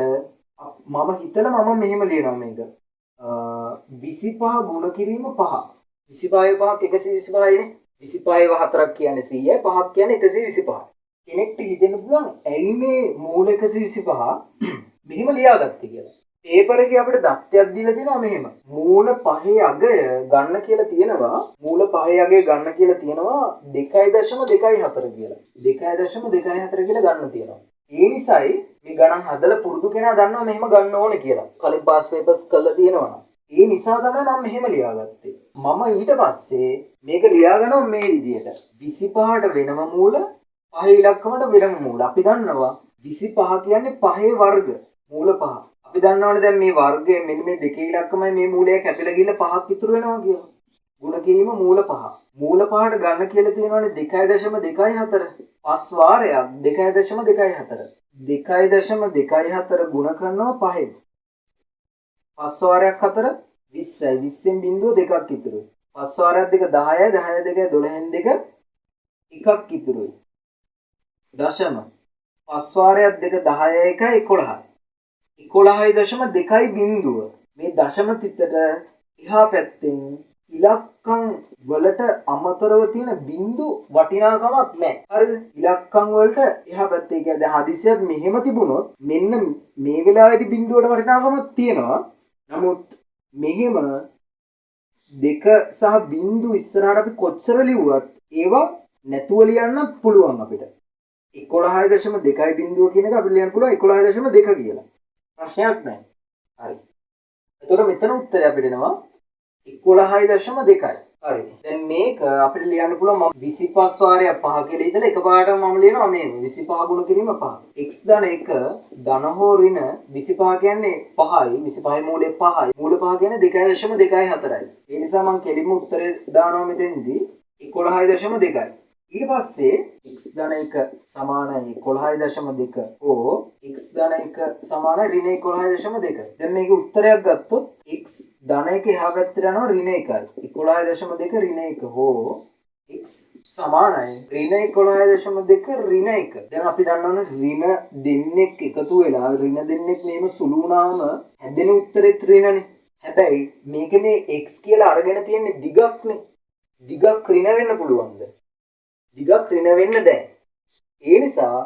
මම හිතලා මම මෙහෙම ලියනවා මේක. 25 ගුණ කිරීම 5. 25 5ක් 125 නේ. 25 4ක් කියන්නේ 100යි 5ක් කියන්නේ 125. කෙනෙක්ට හිතෙන්න පුළුවන් ඇයි මේ මූල 125 මෙහෙම ලියාගත්තේ කියලා. පේපර් එකේ අපිට දත්තයක් දීලා තියෙනවා මෙහෙම. මූල 5 අගය ගන්න කියලා තියෙනවා. මූල 5 අගය ගන්න කියලා තියෙනවා 2.24 කියලා. 2.24 කියලා ගන්න තියෙනවා. ඒ නිසායි මේ ගණන් හදලා පුරුදු කෙනා දන්නවා මෙහෙම ගන්න ඕනේ කියලා. කලින් පාස් පේපර්ස් කරලා තියෙනවා. ඒ නිසා තමයි මම මෙහෙම ලියාගත්තේ. මම ඊට පස්සේ මේක ලියාගනවා මේ විදියට. 25ට වෙනම මූල 5 ඉලක්කමට වෙනම මූල. අපි දන්නවා 25 කියන්නේ 5 වර්ග. මූල 5. අපි දන්නවනේ දැන් මේ වර්ගය මෙන්න මේ දෙකේ ඉලක්කමයි මේ මූලය කැපිලා ගිහලා 5ක් ඉතුරු වෙනවා කියලා. ගුණ කිරීම මූල 5. මූල 5ට ගන්න කියලා තියෙනවානේ 2.24. 5 වාරයක් 2.24. 2.24 ගුණ කරනවා 5ෙන්. 5 වාරයක් 4 20යි. 20න් බිඳුව දෙකක් ඉතුරුයි. 5 වාරයක් 2 10යි. 10 2 12න් 2 එකක් ඉතුරුයි. දශම 5 වාරයක් 2 10යි 1යි 11යි. 11.2යි බිඳුව. මේ දශම තිතට එහා පැත්තෙන් ඉලක්කම් වලට අමතරව තියෙන බිඳු වටිනාකමක් නැහැ. හරිද? ඉලක්කම් වලට එහා පැත්තේ කියන්නේ හදිසියක් මෙහෙම තිබුණොත් මෙන්න මේ වෙලාවේදී බිඳුවට වටිනාකමක් තියෙනවා. නමුත් මෙහෙම දෙක සහ බිඳු ඉස්සරහට අපි කොච්චර ලිව්වත් ඒවා නැතුව ලියන්න පුළුවන් අපිට. 11.2යි බිඳුව කියන එක අපිට ලියන්න පුළුවන් 11.2 කියලා. ප්‍රශ්නයක් නැහැ. හරි. එතකොට මෙතන උත්තරය අපිට එනවා 11.2යි. හරි. දැන් මේක අපිට ලියන්න පුළුවන් මම 25 වාරයක් 5 කියලා ඉඳලා එකපාරටම මම ලියනවා මේ 25 ගුණ කිරීම 5. x ධන 1 ධන හෝ ඍණ 25 කියන්නේ 5යි. 25 මූලය 5යි. මූල 5 කියන්නේ 2.24යි. ඒ නිසා මම කෙලින්ම උත්තරේ දානවා මෙතෙන්දී 11.2යි. ඊට පස්සේ x ධන 1 සමානයි 11.2 ඕ x ධන 1 සමානයි ඍණ 11.2. දැන් මේකේ උත්තරයක් ගත්තොත් x ධන 1 එහා පැත්තට යනවා ඍණ 1යි. 11.2 ඍණ 1 හෝ x සමානයි ඍණ 11.2 ඍණ 1. දැන් අපි දන්නවනේ ඍණ දෙන්නෙක් එකතු වෙලා ඍණ දෙන්නෙක් මේම සුළු වුණාම හැදෙන උත්තරෙත් ඍණනේ. හැබැයි මේක මේ x කියලා අරගෙන තියෙන්නේ දිගක්නේ. දිගක් ඍණ වෙන්න පුළුවන්ද? දිගක් ඍණ වෙන්න බෑ. ඒ නිසා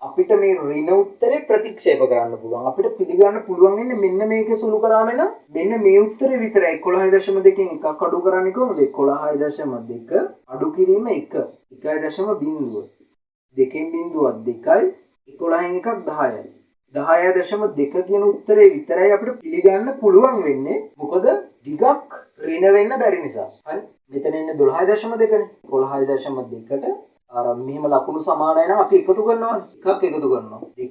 අපිට මේ ඍණ උත්තරේ ප්‍රතික්ෂේප කරන්න පුළුවන්. අපිට පිළිගන්න පුළුවන් ඉන්නේ මෙන්න මේකේ සුළු කරාම නම් මෙන්න මේ උත්තරේ විතරයි 11.2කින් එකක් අඩු කරන්නේ කොහොමද? 11.2 අඩු කිරීම 1. 1.0. දෙකෙන් බිඳුවක් 2යි. 11න් එකක් 10යි. 10.2 කියන උත්තරේ විතරයි අපිට පිළිගන්න පුළුවන් වෙන්නේ. මොකද දිගක් ඍණ වෙන්න බැරි නිසා. හරි. මෙතන ඉන්නේ 12.2නේ. 11.2ට අර මෙහෙම ලකුණු සමානයි නම් අපි එකතු කරනවානේ. එකක් එකතු කරනවා. 2යි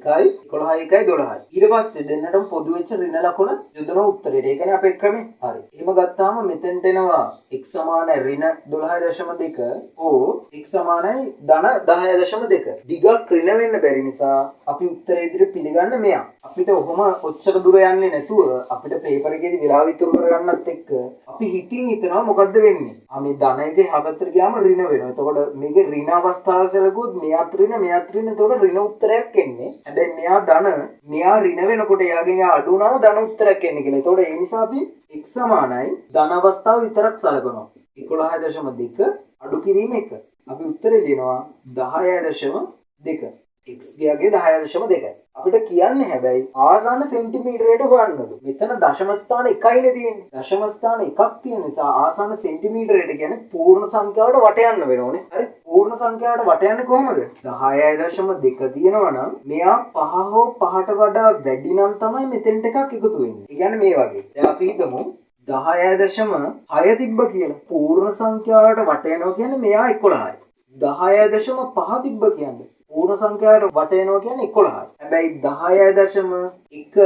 11යි 1යි 12යි. ඊට පස්සේ දෙන්නටම පොදු වෙච්ච ඍණ ලකුණ යොදන උත්තරේට. ඒ කියන්නේ අපේ ක්‍රමේ. හරි. එහෙම ගත්තාම මෙතෙන්ට එනවා x සමානයි ඍණ 12.2 ඕ x සමානයි ධන 10.2. දිගක් ඍණ වෙන්න බැරි නිසා අපි උත්තරේ ඉදිරියට පිළිගන්න මෙයා. අපිට ඔහොම ඔච්චර දුර යන්නේ නැතුව අපිට පේපර් එකේදී වෙලාව ඉතුරු කරගන්නත් එක්ක අපි හිතින් හිතනවා මොකද්ද වෙන්නේ? මේ ධන එකේ හැබතර ගියාම ඍණ වෙනවා. එතකොට මේකේ ඍණ අවස්ථාව සැලකුවොත් මෙයාත් ඍණ මෙයාත් ඍණ එතකොට ඍණ උත්තරයක් එන්නේ. හැබැයි මෙයා ධන මෙයා ඍණ වෙනකොට එයාගෙන් අඩු වුණාම ධන උත්තරයක් එන්නේ කියලා. එතකොට ඒ නිසා අපි x සමානයි ධන අවස්ථාව විතරක් සැලකනවා. 11.2 අඩු කිරීම 1. අපි උත්තරේ දෙනවා 10.2. x ගියාගේ 10.2යි. අපිට කියන්නේ හැබැයි ආසන්න සෙන්ටිමීටරයට හොයන්නලු. මෙතන දශම ස්ථාන එකයිනේ තියෙන්නේ. දශම ස්ථාන එකක් තියෙන නිසා ආසන්න සෙන්ටිමීටරයට කියන්නේ පූර්ණ සංඛ්‍යාවට වට යන්න වෙනෝනේ. හරි. පූර්ණ සංඛ්‍යාවට වට යන්නේ කොහොමද? 10.2 තියෙනවා නම් මෙයා 5 හෝ 5ට වඩා වැඩි නම් තමයි මෙතෙන්ට එකක් එකතු වෙන්නේ. ඒ කියන්නේ මේ වගේ. දැන් අපි හිතමු 10.6 තිබ්බ කියලා. පූර්ණ සංඛ්‍යාවට වට යනවා කියන්නේ මෙයා 11යි. 10.5 තිබ්බ කියන්නේ පූර්ණ සංඛ්‍යාවට වට යනවා කියන්නේ 11යි. හැබැයි 10.1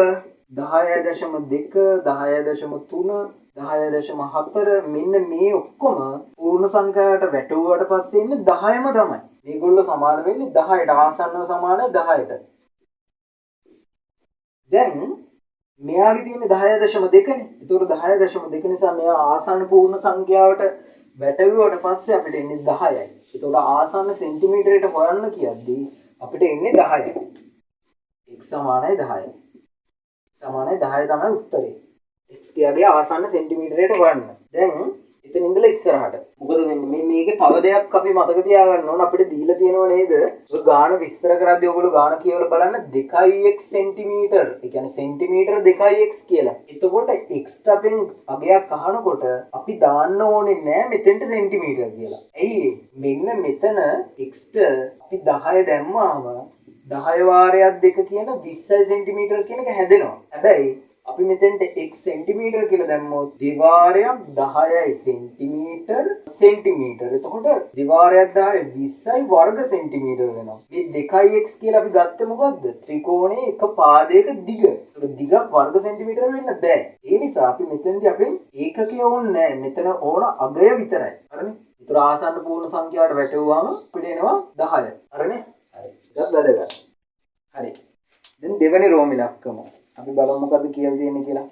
10.2 10.3 10.4 මෙන්න මේ ඔක්කොම පූර්ණ සංඛ්‍යාවට වැටුවාට පස්සේ ඉන්නේ 10ම තමයි. මේගොල්ලෝ සමාන වෙන්නේ 10ට ආසන්නව සමානයි 10ට. දැන් මෙයාගේ තියෙන්නේ 10.2 නේ. ඒතකොට 10.2 නිසා මෙයා ආසන්න පූර්ණ සංඛ්‍යාවට වැටෙවුවට පස්සේ අපිට එන්නේ 10යි. ඒතකොට ආසන්න සෙන්ටිමීටරයට හොයන්න කියද්දී අපිට එන්නේ 10යි. x සමානයි 10යි. සමානයි 10 තමයි උත්තරේ. x කියන්නේ ආසන්න සෙන්ටිමීටරයට හොයන්න. දැන් එතන ඉඳලා ඉස්සරහට. මොකද වෙන්නේ මේකේ තව දෙයක් අපි මතක තියාගන්න ඕන අපිට දීලා තියෙනව නේද? ඔය ගාන විස්තර කරද්දී ඔයගොල්ලෝ ගාන කියවලා බලන්න 2x සෙන්ටිමීටර. ඒ කියන්නේ සෙන්ටිමීටර 2x කියලා. එතකොට x අපෙන් අගයක් අහනකොට අපි දාන්න ඕනේ නෑ මෙතෙන්ට සෙන්ටිමීටර කියලා. ඇයි මෙන්න මෙතන x ට අපි 10 දැම්මාම 10 වාරයක් 2 කියන 20 සෙන්ටිමීටර කියන එක හැදෙනවා. හැබැයි අපි මෙතෙන්ට x සෙන්ටිමීටර කියලා දැම්මොත් දිවාරයක් 10යි සෙන්ටිමීටර සෙන්ටිමීටර. එතකොට දිවාරයක් 10 20යි වර්ග සෙන්ටිමීටර වෙනවා. මේ 2x කියලා අපි ගත්තේ මොකද්ද? ත්‍රිකෝණයේ එක පාදයක දිග. ඒක දිගක් වර්ග සෙන්ටිමීටර වෙන්න බෑ. ඒ නිසා අපි මෙතෙන්දී අපෙන් ඒකකය ඕනේ නෑ. මෙතන ඕන අගය විතරයි. හරිනේ? ඒතර ආසන්න පූර්ණ සංඛ්‍යාවට වැටුවාම අපිට එනවා 10. හරිනේ? හරි. ඒක වැදගත්. හරි. දැන් දෙවෙනි රෝම ඉලක්කම අපි බලමු මොකද්ද කියලා තියෙන්නේ කියලා.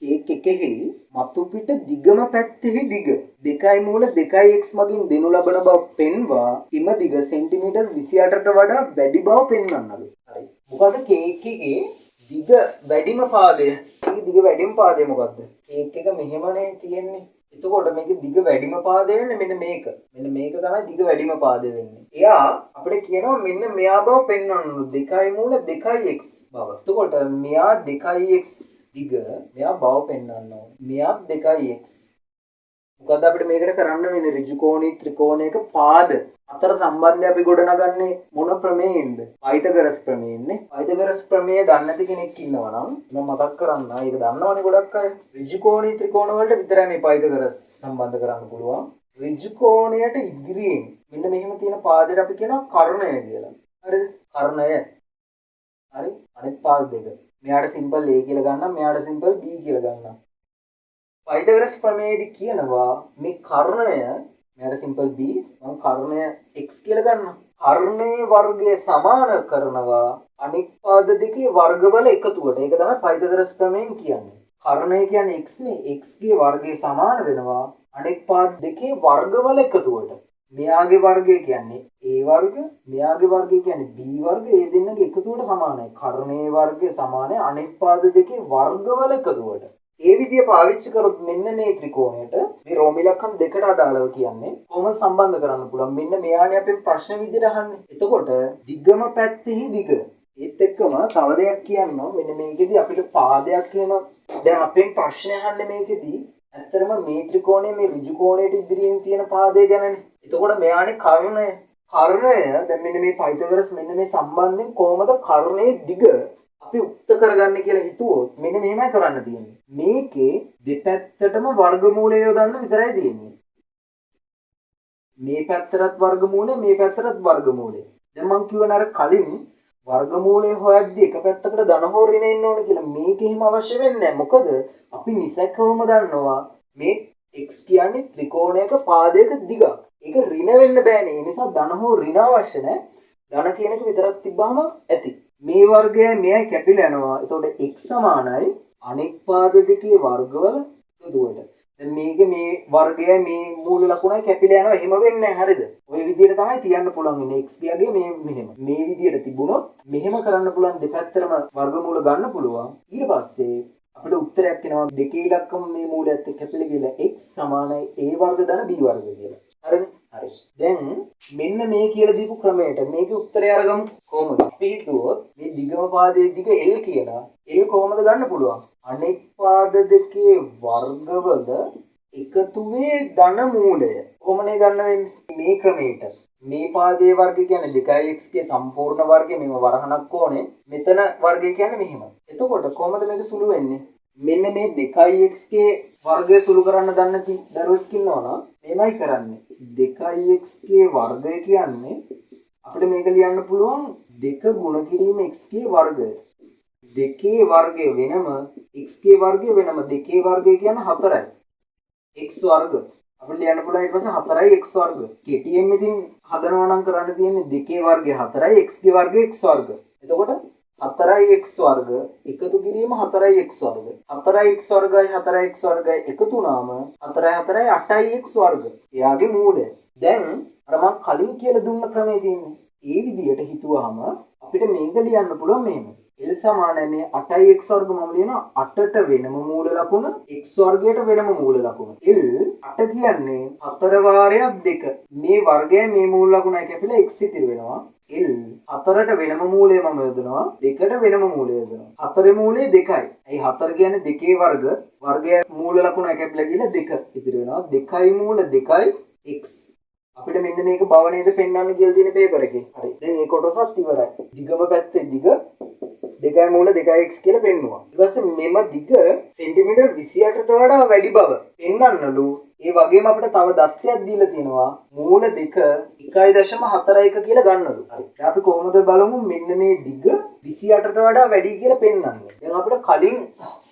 කේක් එකෙහි මතු පිට දිගම පැත්තෙහි දිග 2යි මූල 2x මගින් දෙනු ලබන බව පෙන්වා ඉම දිග සෙන්ටිමීටර් 28ට වඩා වැඩි බව පෙන්වන්නලු. හරි. මොකද කේක් එකේ දිග වැඩිම පාදය. මේ දිග වැඩිම පාදය මොකද්ද? කේක් එක මෙහෙමනේ තියෙන්නේ. එතකොට මේකේ දිග වැඩිම පාදය වෙන්නේ මෙන්න මේක. මෙන්න මේක තමයි දිග වැඩිම පාදය වෙන්නේ. එයා අපිට කියනවා මෙන්න මෙයා බව පෙන්වන්නලු 2යි මූල 2x බව. එතකොට මෙයා 2x දිග මෙයා බව පෙන්වන්න ඕනේ. මෙයා 2x. මොකද අපිට මේකට කරන්න වෙන්නේ ඍජු කෝණී ත්‍රිකෝණයක පාද අතර සම්බන්ධය අපි ගොඩනගන්නේ මොන ප්‍රමේයෙන්ද? පයිතගරස් ප්‍රමේයෙන්නේ. පයිතගරස් ප්‍රමේය දන්නේ නැති කෙනෙක් ඉන්නවා නම් මම මතක් කරන්න. ඒක දන්නවනේ ගොඩක් අය. ඍජු කෝණී ත්‍රිකෝණ වලට විතරයි මේ පයිතගරස් සම්බන්ධ කරන්න පුළුවන්. ඍජු කෝණයට ඉදිරියෙන් මෙන්න මෙහෙම තියෙන පාදයට අපි කියනවා කර්ණය කියලා. හරිද? කර්ණය. හරි? අනිත් පාද දෙක. මෙයාට සිම්පල් a කියලා ගන්නම්, මෙයාට සිම්පල් b කියලා ගන්නම්. පයිතගරස් ප්‍රමේයදී කියනවා මේ කර්ණය මෙයාට සිම්පල් b මම කර්ණය x කියලා ගන්නවා. කර්ණයේ වර්ගය සමාන කරනවා අනිත් පාද දෙකේ වර්ගවල එකතුවට. ඒක තමයි පයිතගරස් ප්‍රමේයෙන් කියන්නේ. කර්ණය කියන්නේ x නේ. x ගේ වර්ගය සමාන වෙනවා අනිත් පාද දෙකේ වර්ගවල එකතුවට. මෙයාගේ වර්ගය කියන්නේ a වර්ග, මෙයාගේ වර්ගය කියන්නේ b වර්ග. ඒ දෙන්නගේ එකතුවට සමානයි. කර්ණයේ වර්ගය සමානයි අනිත් පාද දෙකේ වර්ගවල එකතුවට. ඒ විදිය පාවිච්චි කරොත් මෙන්න මේ ත්‍රිකෝණයට මේ රෝම ඉලක්කම් දෙකට අදාළව කියන්නේ කොහොමද සම්බන්ධ කරන්න පුළුවන්? මෙන්න මෙයානේ අපෙන් ප්‍රශ්න විදියට අහන්නේ. එතකොට දිගම පැත්තෙහි දිග. ඒත් එක්කම තව දෙයක් කියන්නවා. මෙන්න මේකෙදි අපිට පාදයක් එහෙම දැන් අපෙන් ප්‍රශ්න අහන්නේ මේකෙදි ඇත්තටම මේ ත්‍රිකෝණයේ මේ ඍජු කෝණයට ඉදිරියෙන් තියෙන පාදය ගැනනේ. එතකොට මෙයානේ කර්ණය. කර්ණය දැන් මෙන්න මේ පයිතගරස් මෙන්න මේ සම්බන්ධයෙන් කොහොමද කර්ණයේ දිග අපි උක්ත කරගන්න කියලා හිතුවොත් මෙන්න මෙහෙමයි කරන්න තියෙන්නේ. මේකේ දෙපැත්තටම වර්ගමූලය යොදන්න විතරයි තියෙන්නේ. මේ පැත්තටත් වර්ගමූලය, මේ පැත්තටත් වර්ගමූලය. දැන් මම කියවන අර කලින් වර්ගමූලය හොයද්දී එක පැත්තකට ධන හෝ ඍණ එන්න ඕන කියලා. මේක එහෙම අවශ්‍ය වෙන්නේ නැහැ. මොකද අපි නිසැකවම දන්නවා මේ x කියන්නේ ත්‍රිකෝණයක පාදයක දිගක්. ඒක ඍණ වෙන්න බෑනේ. ඒ නිසා ධන හෝ ඍණ අවශ්‍ය නැහැ. ධන කියන එක විතරක් තිබ්බාම ඇති. මේ වර්ගයයි මෙයයි කැපිලා යනවා. එතකොට x සමානයි අනෙක් පාද දෙකේ වර්ගවල එකතුවට. දැන් මේකේ මේ වර්ගයයි මේ මූල ලකුණයි කැපිලා යනවා. එහෙම වෙන්නේ නැහැ. හරිද? ওই විදිහට තමයි තියන්න පුළුවන් ඉන්නේ. x ගියගේ මේ මෙහෙම. මේ විදිහට තිබුණොත් මෙහෙම කරන්න පුළුවන් දෙපැත්තටම වර්ගමූල ගන්න පුළුවන්. ඊට පස්සේ අපිට උත්තරයක් එනවා දෙකේ ඉලක්කම මේ මූලයත් එක්ක කැපිලා ගිහලා x සමානයි a වර්ග ධන b වර්ග කියලා. හරිනේ? හරි. දැන් මෙන්න මේ කියලා දීපු ක්‍රමයට මේකේ උත්තරය අරගමු. කොහොමද? අපි හිතුවොත් මේ දිගම පාදයේ දිග L කියලා. L කොහොමද ගන්න පුළුවන්? අනෙක් පාද දෙකේ වර්ගවල එකතුවේ ධන මූලය. කොහොමනේ ගන්න වෙන්නේ? මේ ක්‍රමයට. මේ පාදයේ වර්ගය කියන්නේ 2x ගේ සම්පූර්ණ වර්ගය මෙව වරහණක් ඕනේ. මෙතන වර්ගය කියන්නේ මෙහෙම. එතකොට කොහොමද මේක සුළු වෙන්නේ? මෙන්න මේ 2x ගේ වර්ගය සුළු කරන්න දන්නේ නැති දරුවෙක් ඉන්නවනම් මේමයි කරන්නේ. 2x ගේ වර්ගය කියන්නේ අපිට මේක ලියන්න පුළුවන් 2 ගුණ කිරීම x ගේ වර්ගය. 2 වර්ගය වෙනම x ගේ වර්ගය වෙනම 2 වර්ගය කියන්නේ 4යි. x වර්ග අපිට ලියන්න පුළුවන් ඊට පස්සේ 4යි x වර්ග. කෙටියෙන් ඉතින් හදනවා නම් කරන්න තියෙන්නේ 2 වර්ගය 4යි x ගේ වර්ගය x වර්ග. එතකොට 4x වර්ග එකතු කිරීම 4x වර්ග. 4x වර්ගයි 4x වර්ගයි එකතු වුණාම 4 4යි 8x වර්ග. එයාගේ මූලය. දැන් අර මම කලින් කියලා දුන්න ක්‍රමයේ තියෙන්නේ. ඒ විදිහට හිතුවාම අපිට මේක ලියන්න පුළුවන් මෙහෙම. L සමානයි මේ 8x වර්ග මම ලියනවා 8ට වෙනම මූල ලකුණ x වර්ගයට වෙනම මූල ලකුණ. L 8 කියන්නේ 4 වාරයක් 2. මේ වර්ගය මේ මූල ලකුණයි කැපිලා x ඉතිරි වෙනවා. L 4ට වෙනම මූලය මම යොදනවා 2ට වෙනම මූලය යොදනවා. 4 මූලය 2යි. ඒ 4 කියන්නේ 2 වර්ග වර්ගය මූල ලකුණයි කැපිලා ගිහලා 2 ඉතිරි වෙනවා. 2යි මූල 2යි x. අපිට මෙන්න මේක බව නේද පෙන්වන්න කියලා තියෙන පේපර් එකේ. හරි. දැන් මේ කොටසත් ඉවරයි. දිගම පැත්තේ දිග 2යි මූල 2x කියලා පෙන්නුවා. ඊට පස්සේ මෙම දිග සෙන්ටිමීටර් 28ට වඩා වැඩි බව පෙන්වන්නලු. ඒ වගේම අපිට තව දත්තයක් දීලා තියෙනවා. මූල 2 1.41 කියලා ගන්නලු. හරි. දැන් අපි කොහොමද බලමු මෙන්න මේ දිග 28ට වඩා වැඩි කියලා පෙන්වන්නේ. දැන් අපිට කලින්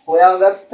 හොයාගත්ත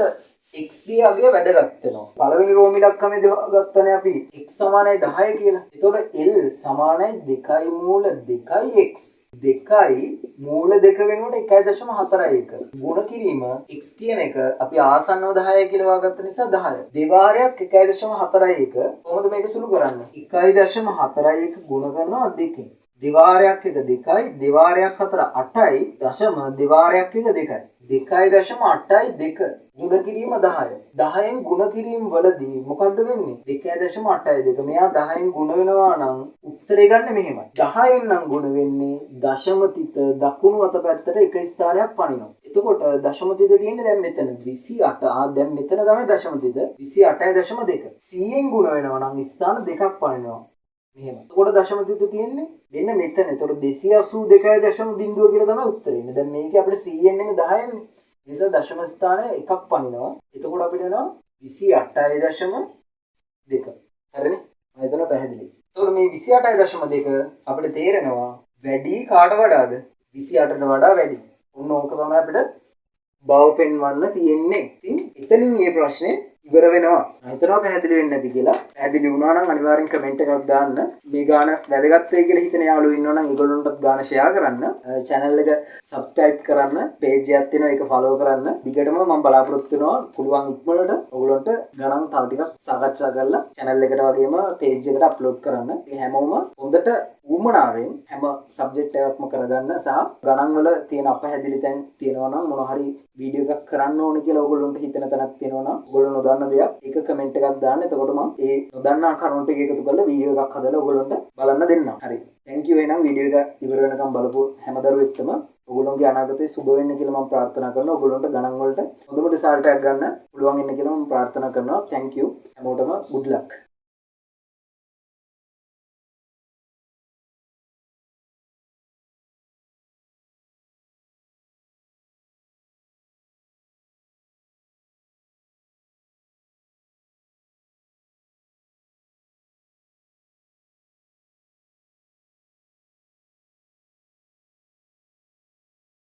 x ගේ අගය වැදගත් වෙනවා. පළවෙනි රෝම ඉලක්කමේ ගත්තනේ අපි x සමානයි 10 කියලා. එතකොට L සමානයි 2යි මූල 2යි x. 2යි මූල 2 වෙනකොට 1.41. ගුණ කිරීම x කියන එක අපි ආසන්නව 10 කියලා හොයාගත්ත නිසා 10. දෙවාරයක් 1.41. කොහොමද මේක සුළු කරන්නේ? 1.41 ගුණ කරනවා 2කින්. දෙවාරයක් එක 2යි දෙවාරයක් 4 8යි දශම දෙවාරයක් එක 2යි 2.8යි 2 ගුණ කිරීම 10. 10න් ගුණ කිරීම වලදී මොකද්ද වෙන්නේ? 2.8යි 2. මෙයා 10න් ගුණ වෙනවා නම් උත්තරේ ගන්න මෙහෙමයි. 10න් නම් ගුණ වෙන්නේ දශම තිත දකුණු අත පැත්තට එක ස්ථානයක් පනිනවා. එතකොට දශම තිත තියෙන්නේ දැන් මෙතන 28. දැන් මෙතන තමයි දශම තිත 28.2. 100න් ගුණ වෙනවා නම් ස්ථාන දෙකක් පනිනවා. මෙහෙම. එතකොට දශම තිත තියෙන්නේ මෙන්න මෙතන. එතකොට 282.0 කියලා තමයි උත්තරේ එන්නේ. දැන් මේකේ අපිට 100න් නෙමෙයි 10න්. නිසා දශම ස්ථානය එකක් පනිනවා. එතකොට අපිට එනවා 28.2. හරිනේ? මම හිතනවා පැහැදිලි. එතකොට මේ 28.2 අපිට තේරෙනවා වැඩි කාට වඩාද? 28ට වඩා වැඩි. ඔන්න ඕක තමයි අපිට බව පෙන්වන්න තියෙන්නේ. ඉතින් එතනින් මේ ප්‍රශ්නේ ඉවර වෙනවා. මම හිතනවා පැහැදිලි වෙන්නේ නැති කියලා. පැහැදිලි වුණා නම් අනිවාර්යෙන් කමෙන්ට් එකක් දාන්න. මේ ගාන වැදගත් වෙයි කියලා හිතන යාළුවෝ ඉන්නවා නම් ඒගොල්ලන්ටත් ගාන ෂෙයා කරන්න. channel එක subscribe කරන්න. page එකක් තියෙනවා ඒක follow කරන්න. දිගටම මම බලාපොරොත්තු වෙනවා පුළුවන් ඉක්මනට ඔයගොල්ලන්ට ගණන් තව ටිකක් සාකච්ඡා කරලා channel එකට වගේම page එකට upload කරන්න. ඉතින් හැමෝම හොඳට උමනාවෙන් හැම subject එකක්ම කරගන්න සහ ගණන් වල තියෙන අපහැදිලි තැන් තියෙනවා නම් මොන හරි වීඩියෝ එකක් කරන්න ඕනේ කියලා ඔයගොල්ලන්ට හිතෙන තැනක් තියෙනවා නම් ඔයගොල්ලෝ නොදන්න දෙයක් ඒක කමෙන්ට් එකක් දාන්න. එතකොට මම ඒ නොදන්නා කරුණු ටික එකතු කරලා වීඩියෝ එකක් හදලා ඔයගොල්ලන්ට බලන්න දෙන්නම්. හරි. thank you එහෙනම් වීඩියෝ එක ඉවර වෙනකම් බලපු හැම දරුවෙක්ටම ඔයගොල්ලෝගේ අනාගතේ සුබ වෙන්න කියලා මම ප්‍රාර්ථනා කරනවා. ඔයගොල්ලන්ට ගණන් වලට හොඳම රිසල්ට් එකක් ගන්න පුළුවන් වෙන්න කියලා මම ප්‍රාර්ථනා කරනවා. thank you හැමෝටම good luck.